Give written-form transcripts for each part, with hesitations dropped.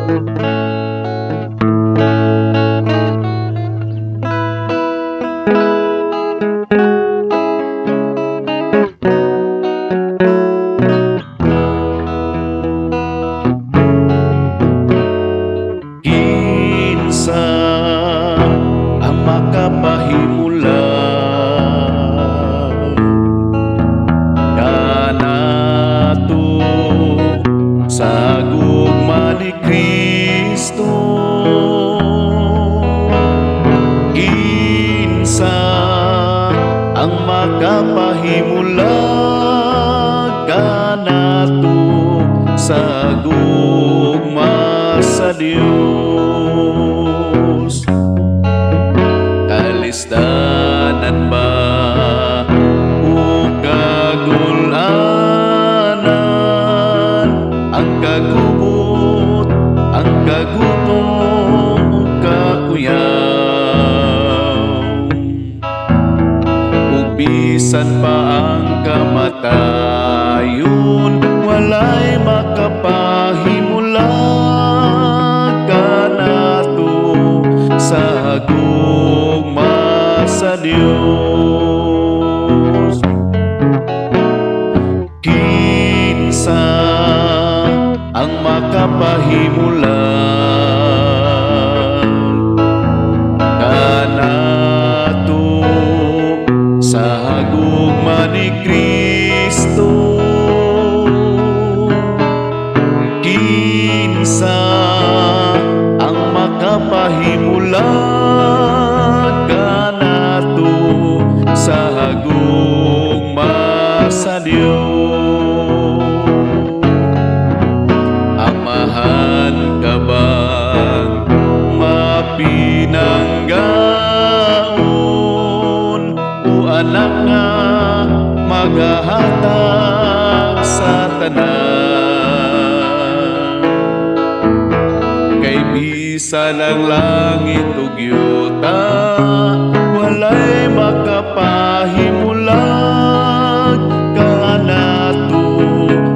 Kinsa ang makapahimulan kanato sa gugma ni Kristo? Kinsa ang makapahimulan kanato sa gugma sa Dios? Kalisdanan ba o kagulanan, ang kagubot, ang kagutom o kakuyaw, ug bisan pa ang kamatayon, walay makapahimulan kanato sa gugma sa Dios. Kinsa ang makapahimulan kanato sa gugma ni Kristo? Kinsa ang makapahimulan kanato sa gugma sa Dios? Amahan ka bang mapinanggaon o anak nga maghahatag sa tanan? Kay bisan ang langit ug yuta, walay makapahimulan kanato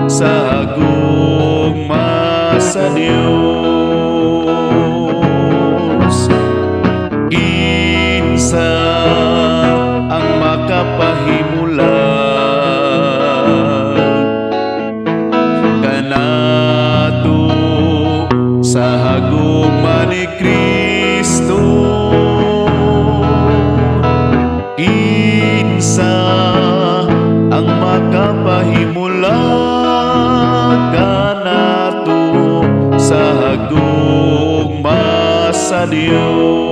sa gugma sa Dios. Kinsa ang makapahimulan kanato sa gugma ni Kristo? Kinsa ang makapahimulan kanato sa gugma sa Dios?